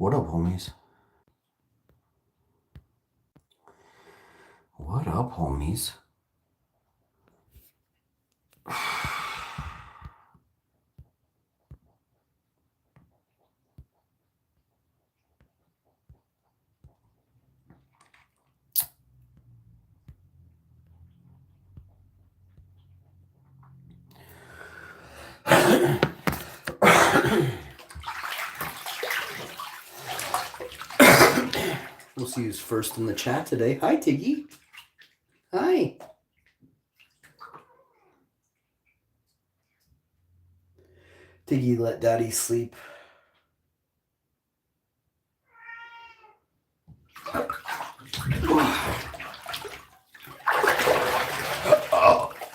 What up, homies? What up, homies? We'll see who's first in the chat today. Hi, Tiggy. Hi. Tiggy, let Daddy sleep.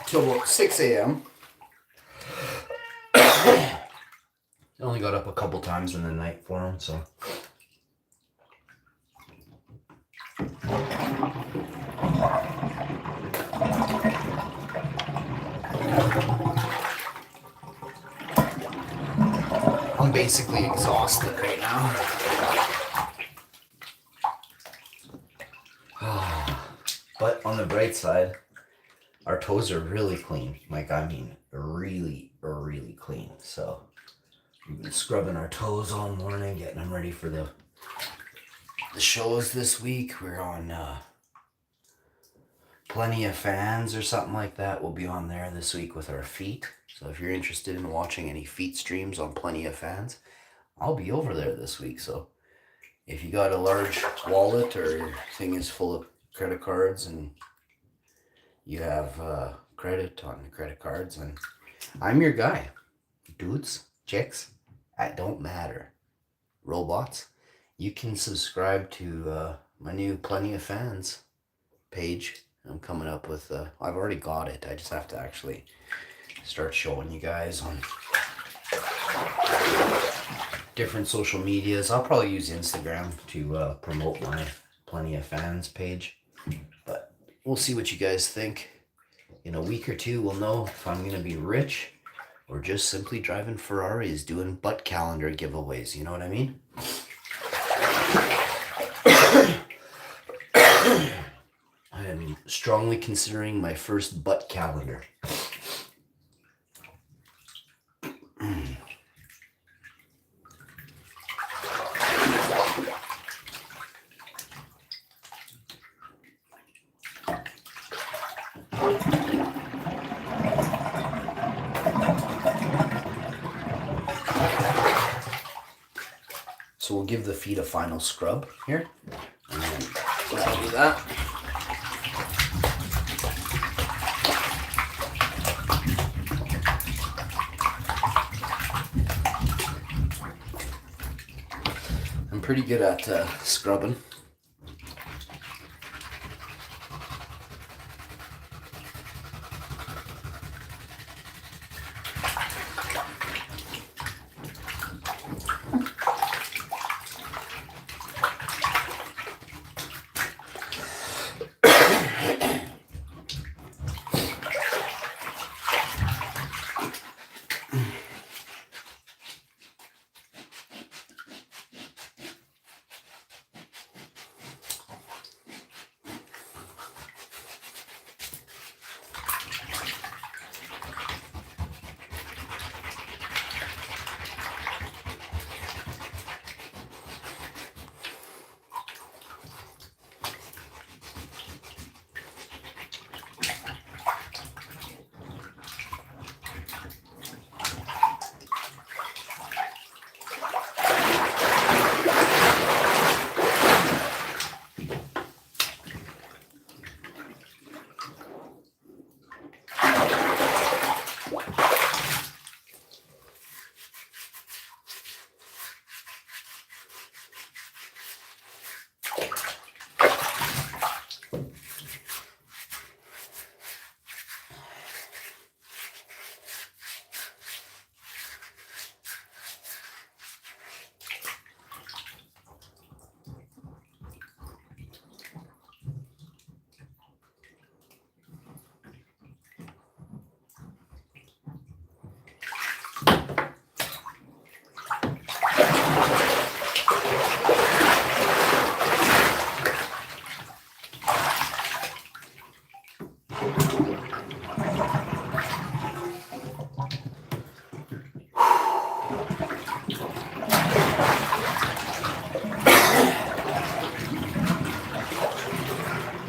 Till about 6 a.m. I only got up a couple times in the night for him, so. I'm basically exhausted right now. But on the bright side, our toes are really clean. Like, I mean, really, really clean. So we've been scrubbing our toes all morning, getting them ready for the shows this week. We're on Plenty of Fans or something like that. We'll be on there this week with our feet. So if you're interested in watching any feet streams on Plenty of Fans, I'll be over there this week. So if you got a large wallet or your thing is full of credit cards and you have credit on the credit cards, and I'm your guy. Dudes, chicks, that don't matter. Robots, you can subscribe to my new Plenty of Fans page. I'm coming up with, I've already got it. I just have to actually start showing you guys on different social medias. I'll probably use Instagram to promote my Plenty of Fans page. But we'll see what you guys think. In a week or two, we'll know if I'm going to be rich or just simply driving Ferraris doing butt calendar giveaways. You know what I mean? I am strongly considering my first butt calendar. So we'll give the feet a final scrub here. And then I'll do that. I'm pretty good at scrubbing.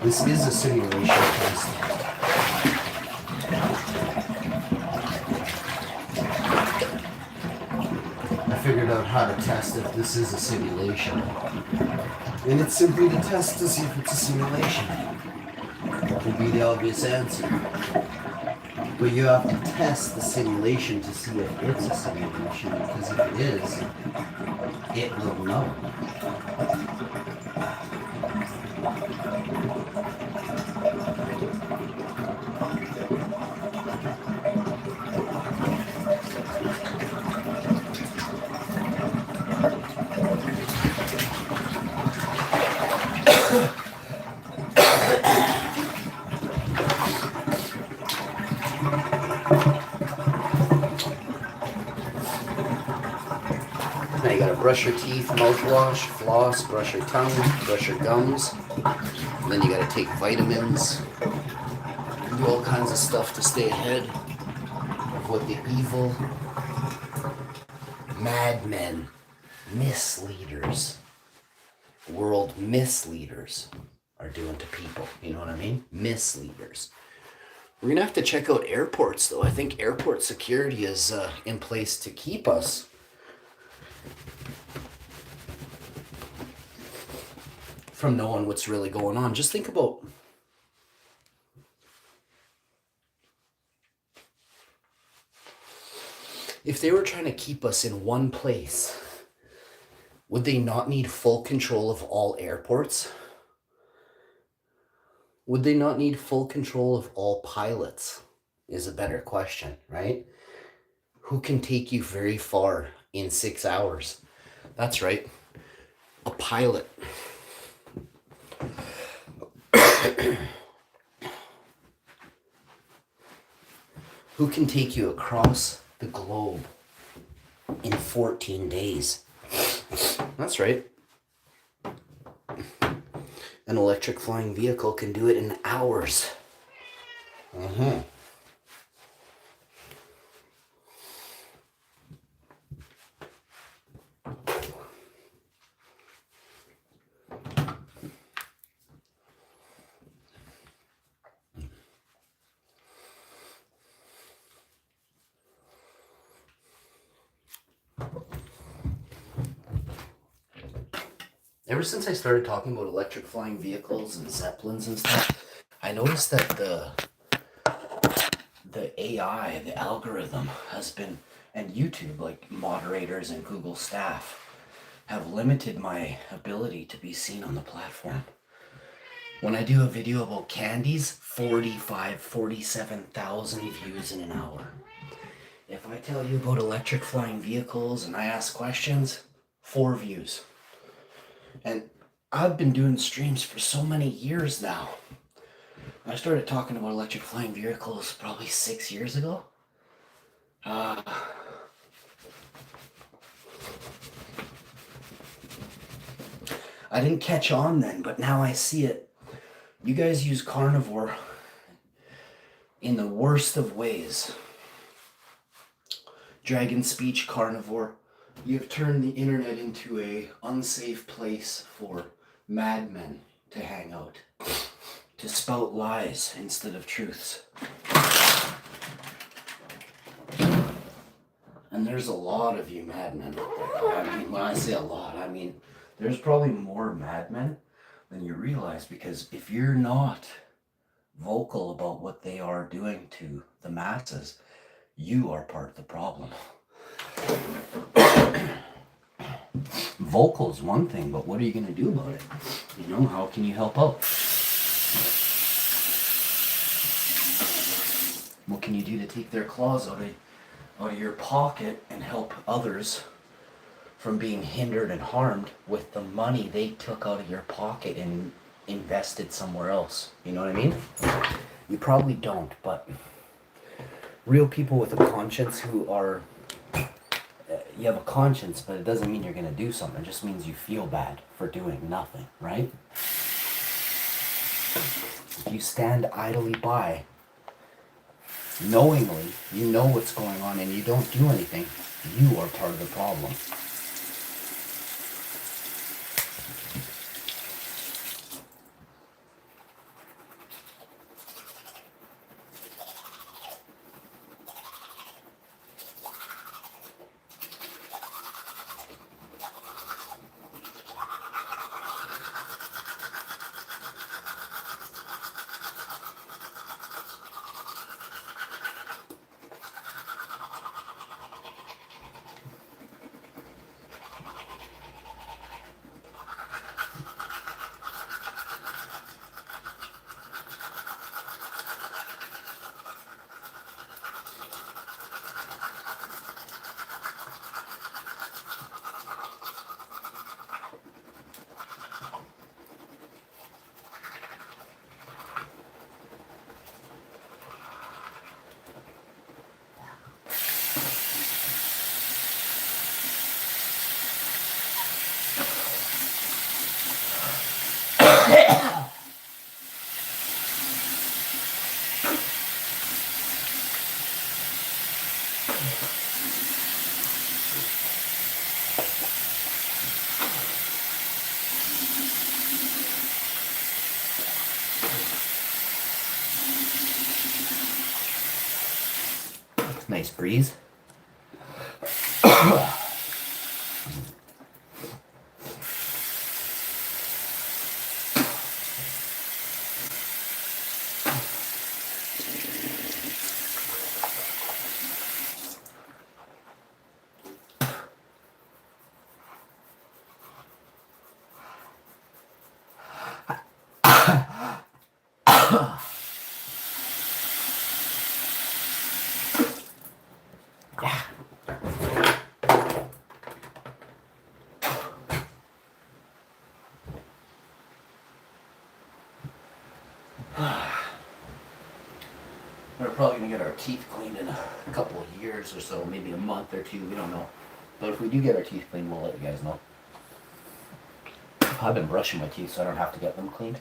This is a simulation test. I figured out how to test if this is a simulation. And it's simply to test to see if it's a simulation. That would be the obvious answer. But you have to test the simulation to see if it's a simulation, because if it is, it will know. Now you gotta brush your teeth, mouthwash, floss, brush your tongue, brush your gums. And then you gotta take vitamins, do all kinds of stuff to stay ahead of what the evil madmen, misleaders, world misleaders are doing to people. You know what I mean? Misleaders. We're gonna have to check out airports though. I think airport security is in place to keep us from knowing what's really going on. Just think about if they were trying to keep us in one place, would they not need full control of all airports? Would they not need full control of all pilots? Is a better question, right? Who can take you very far in 6 hours? That's right, a pilot. Who can take you across the globe in 14 days? That's right. An electric flying vehicle can do it in hours. Ever since I started talking about electric flying vehicles and Zeppelins and stuff, I noticed that the AI, the algorithm has been, and YouTube, like moderators and Google staff, have limited my ability to be seen on the platform. When I do a video about candies, 47,000 views in an hour. If I tell you about electric flying vehicles and I ask questions, 4 views. And I've been doing streams for so many years now. I started talking about electric flying vehicles probably 6 years ago. I didn't catch on then, but now I see it. You guys use carnivore in the worst of ways. Dragon speech carnivore. You've turned the internet into a unsafe place for madmen to hang out, to spout lies instead of truths. And there's a lot of you madmen out there. I mean, when I say a lot, I mean there's probably more madmen than you realize, because if you're not vocal about what they are doing to the masses, you are part of the problem. Vocal is one thing, but what are you going to do about it? You know, how can you help out? What can you do to take their claws out of your pocket and help others from being hindered and harmed with the money they took out of your pocket and invested somewhere else? You know what I mean? You probably don't, but real people with a conscience who are... you have a conscience, but it doesn't mean you're going to do something. It just means you feel bad for doing nothing, right? If you stand idly by, knowingly, you know what's going on and you don't do anything, you are part of the problem. Nice breeze. We're probably gonna get our teeth cleaned in a couple of years or so, maybe a month or two, we don't know. But if we do get our teeth cleaned, we'll let you guys know. I've been brushing my teeth so I don't have to get them cleaned.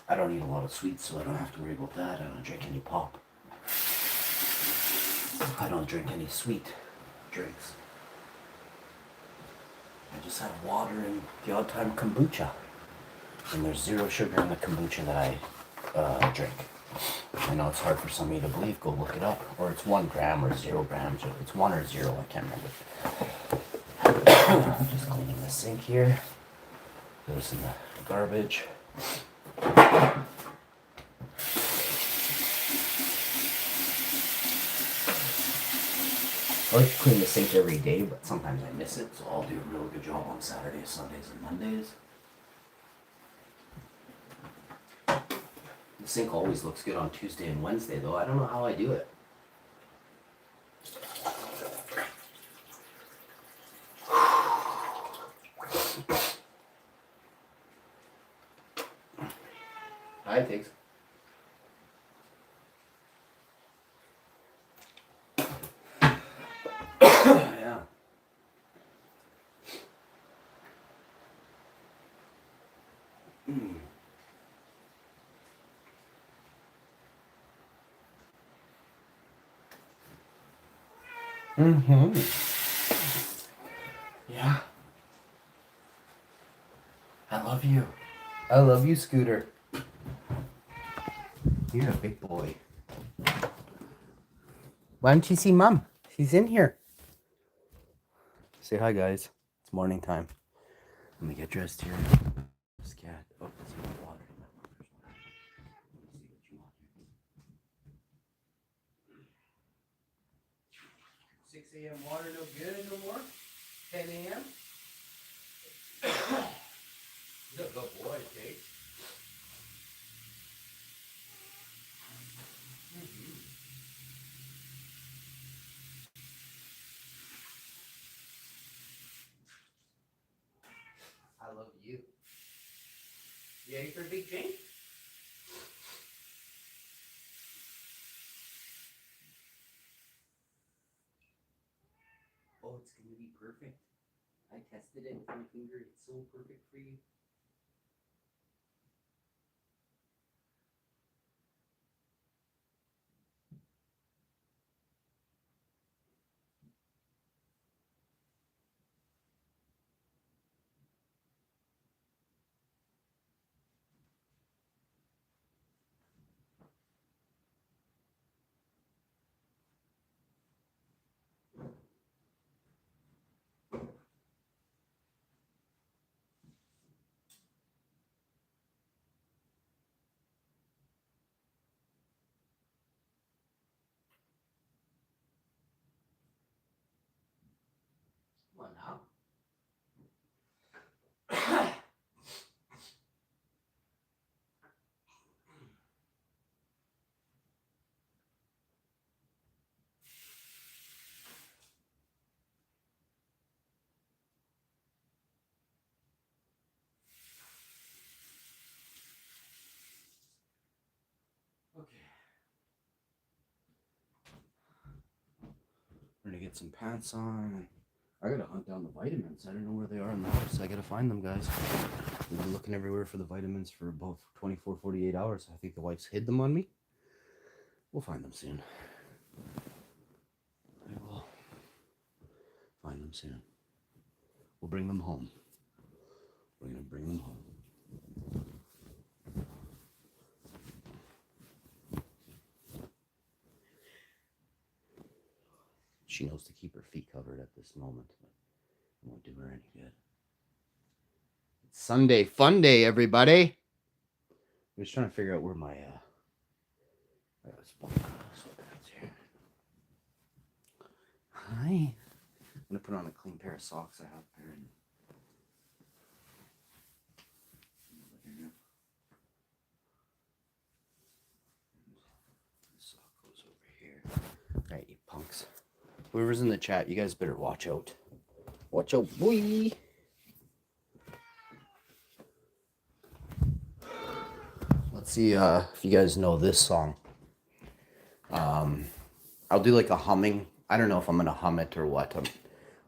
I don't eat a lot of sweets, so I don't have to worry about that. I don't drink any pop. I don't drink any sweet drinks. I just have water and the odd time kombucha. And there's 0 sugar in the kombucha that I drink. I know it's hard for some of you to believe. Go look it up. Or it's 1 gram or 0 grams. Or it's 1 or 0. I can't remember. I'm just cleaning the sink here. Goes in the garbage. I like to clean the sink every day, but sometimes I miss it, so I'll do a real good job on Saturdays, Sundays, and Mondays. The sink always looks good on Tuesday and Wednesday, though. I don't know how I do it. Hi, Tiggs. Yeah. Mm-hmm. Yeah. I love you. I love you, Scooter. You're a big boy. Why don't you see Mom? She's in here. Say hi, guys. It's morning time. Let me get dressed here. This cat. Oh, does he want water? Let me see what you want here. 6 a.m. water no good no more? 10 a.m.? He's a good boy, Kate. I love you. You ready for a big drink? Oh, it's going to be perfect. I tested it with my finger. It's so perfect for you. get some pants on. I gotta hunt down the vitamins. I don't know where they are in the house. I gotta find them, guys. We've been looking everywhere for the vitamins for about 24, 48 hours. I think the wife's hid them on me. We'll find them soon. I will find them soon. We'll bring them home. We're gonna bring them home. She knows to keep her feet covered at this moment, but it won't do her any good. It's Sunday fun day, everybody. I'm just trying to figure out where my sweatpants here. Hi. I'm gonna put on a clean pair of socks. I have a pair. This sock goes over here. All right, you punks. Whoever's in the chat, you guys better watch out. Watch out, boy. Let's see if you guys know this song. I'll do like a humming. I don't know if I'm going to hum it or what.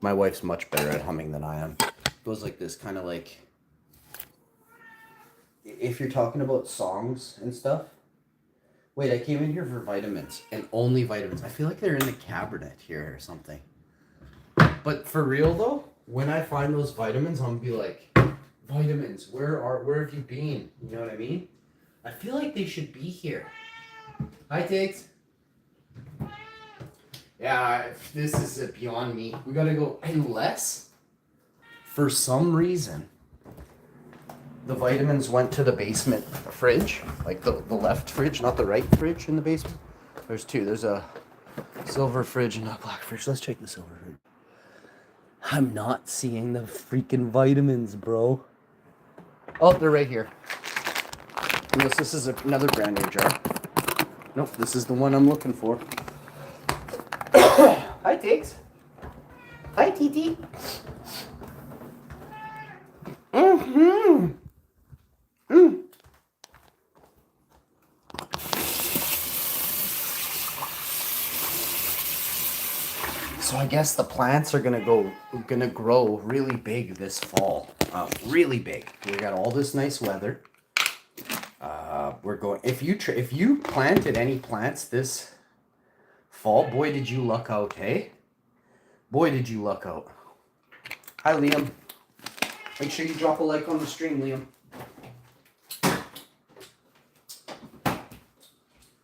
My wife's much better at humming than I am. It goes like this, kind of like... If you're talking about songs and stuff... Wait, I came in here for vitamins, and only vitamins. I feel like they're in the cabinet here or something. But for real though, when I find those vitamins, I'm gonna be like, vitamins, where have you been? You know what I mean? I feel like they should be here. Hi, Tiggs. Yeah, this is beyond me. We gotta go, unless, for some reason, the vitamins went to the basement fridge, like the left fridge, not the right fridge in the basement. There's two. There's a silver fridge and a black fridge. Let's check the silver fridge. I'm not seeing the freaking vitamins, bro. Oh, they're right here. Yes, this is another brand new jar. Nope, this is the one I'm looking for. Hi, Tiggs. Hi, TT. Mm-hmm. So I guess the plants are gonna grow really big this fall. Really big. We got all this nice weather. We're going. If you planted any plants this fall, boy did you luck out, hey? Boy did you luck out. Hi, Liam. Make sure you drop a like on the stream, Liam.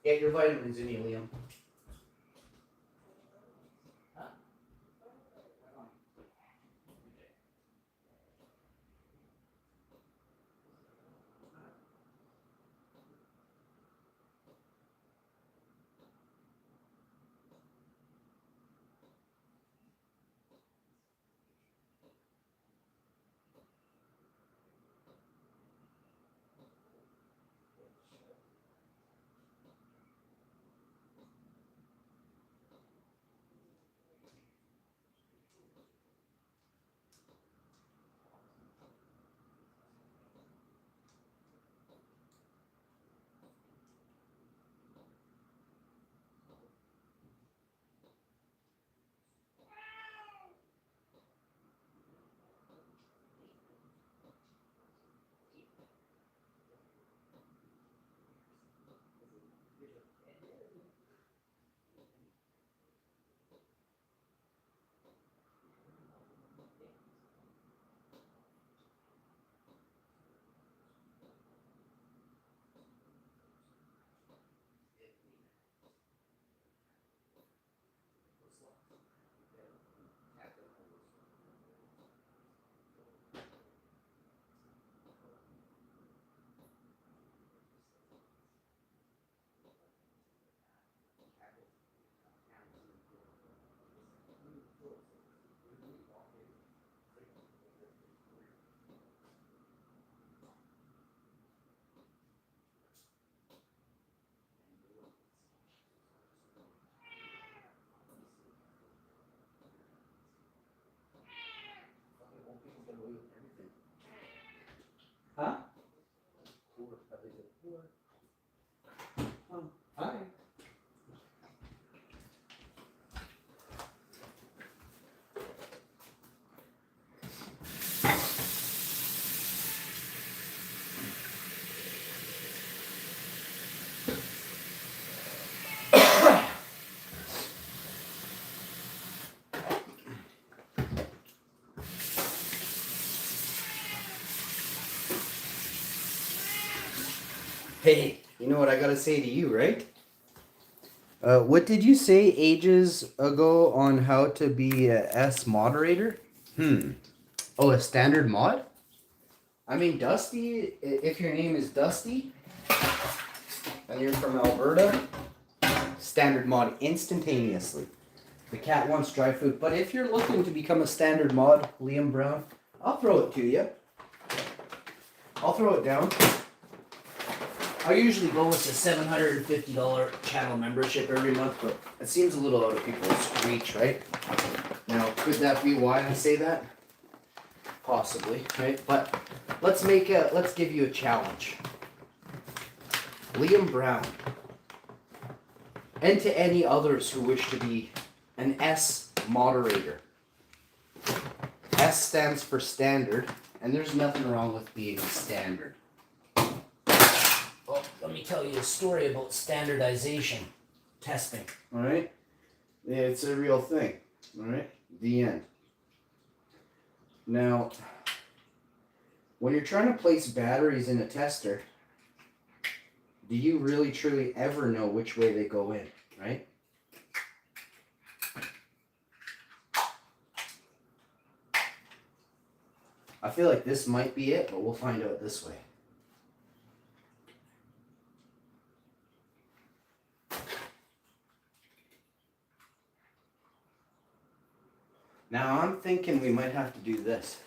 Get your vitamins in you, Liam. Hey, you know what I gotta say to you, right? What did you say ages ago on how to be a S moderator? Oh, a standard mod? I mean, Dusty, if your name is Dusty and you're from Alberta, standard mod instantaneously. The cat wants dry food. But if you're looking to become a standard mod, Liam Brown, I'll throw it to you. I'll throw it down. I usually go with the $750 channel membership every month, but it seems a little out of people's reach, right? Now, could that be why I say that? Possibly, right? But let's give you a challenge. Liam Brown, and to any others who wish to be an S moderator. S stands for standard, and there's nothing wrong with being standard. Well, let me tell you a story about standardization testing. All right? Yeah, it's a real thing. All right? The end. Now, when you're trying to place batteries in a tester, do you really truly ever know which way they go in, right? I feel like this might be it, but we'll find out this way. Now I'm thinking we might have to do this.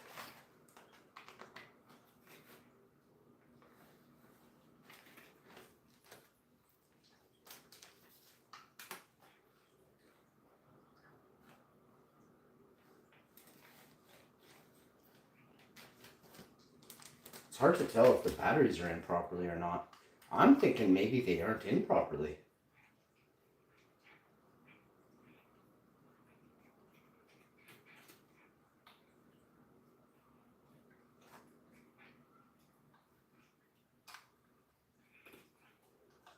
It's hard to tell if the batteries are in properly or not. I'm thinking maybe they aren't in properly.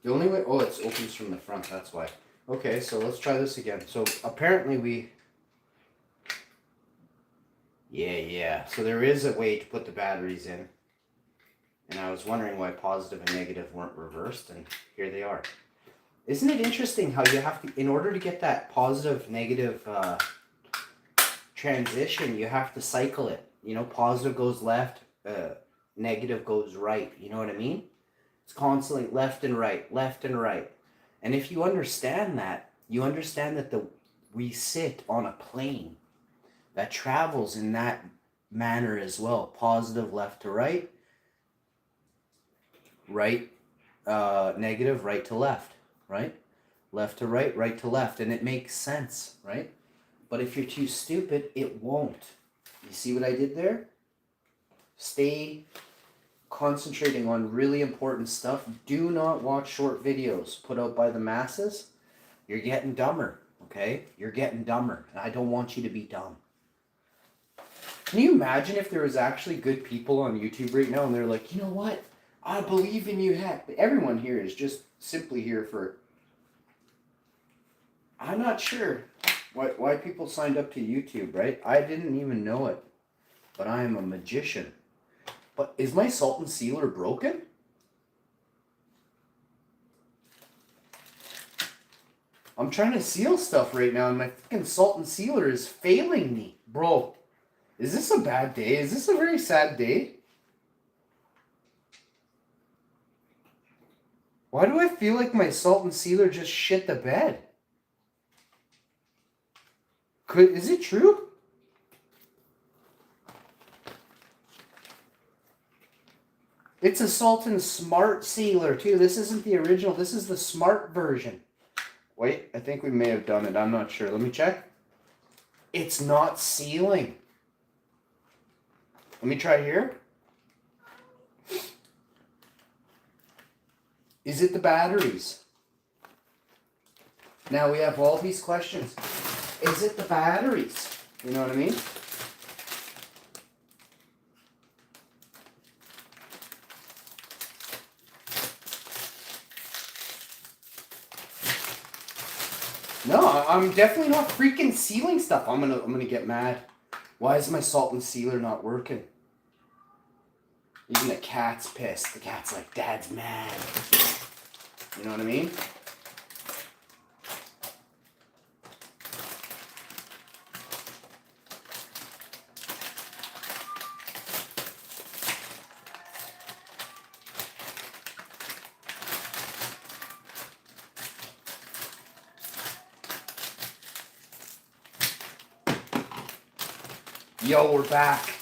The only way, oh, it opens from the front, that's why. Okay, so let's try this again. So apparently yeah. So there is a way to put the batteries in. And I was wondering why positive and negative weren't reversed, and here they are. Isn't it interesting how you have to, in order to get that positive, negative transition, you have to cycle it. You know, positive goes left, negative goes right. You know what I mean? It's constantly left and right, left and right. And if you understand that, you understand that we sit on a plane that travels in that manner as well. Positive left to right, right, negative right to left, right? Left to right, right to left. And it makes sense, right? But if you're too stupid, it won't. You see what I did there? Stay concentrating on really important stuff. Do not watch short videos put out by the masses. You're getting dumber, okay? You're getting dumber, and I don't want you to be dumb. Can you imagine if there was actually good people on YouTube right now and they're like, you know what? I believe in you, heck. Everyone here is just simply here for... I'm not sure why people signed up to YouTube, right? I didn't even know it, but I am a magician. But is my salt and sealer broken? I'm trying to seal stuff right now and my fucking salt and sealer is failing me. Bro, is this a bad day? Is this a very sad day? Why do I feel like my salt and sealer just shit the bed? Is it true? It's a Sultan Smart Sealer too. This isn't the original. This is the Smart version. Wait, I think we may have done it. I'm not sure. Let me check. It's not sealing. Let me try here. Is it the batteries? Now we have all these questions. Is it the batteries? You know what I mean? No, I'm definitely not freaking sealing stuff. I'm gonna get mad. Why is my salt and sealer not working? Even the cat's pissed. The cat's like, Dad's mad. You know what I mean? Yo, we're back.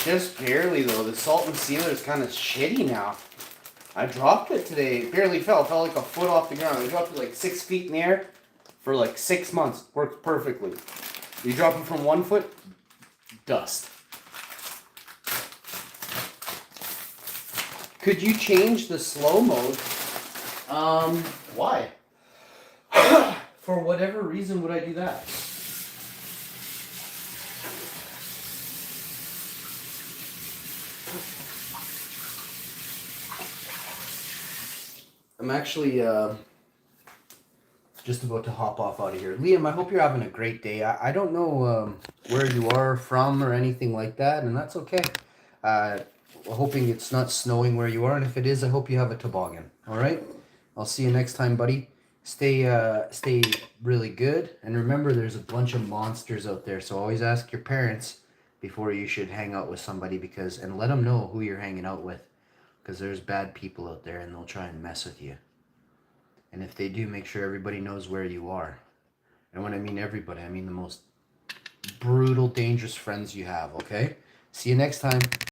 Just barely though. The salt and sealer is kind of shitty now. I dropped it today. It barely fell. It fell like a foot off the ground. I dropped it like 6 feet in the air for like 6 months. Worked perfectly. You drop it from 1 foot, dust. Could you change the slow mode? Why? For whatever reason would I do that? I'm actually just about to hop off out of here. Liam, I hope you're having a great day. I don't know where you are from or anything like that, and that's okay. Hoping it's not snowing where you are, and if it is, I hope you have a toboggan. All right? I'll see you next time, buddy. Stay really good, and remember, there's a bunch of monsters out there, so always ask your parents before you should hang out with somebody, and let them know who you're hanging out with, because there's bad people out there, and they'll try and mess with you. And if they do, make sure everybody knows where you are. And when I mean everybody, I mean the most brutal, dangerous friends you have, okay? See you next time.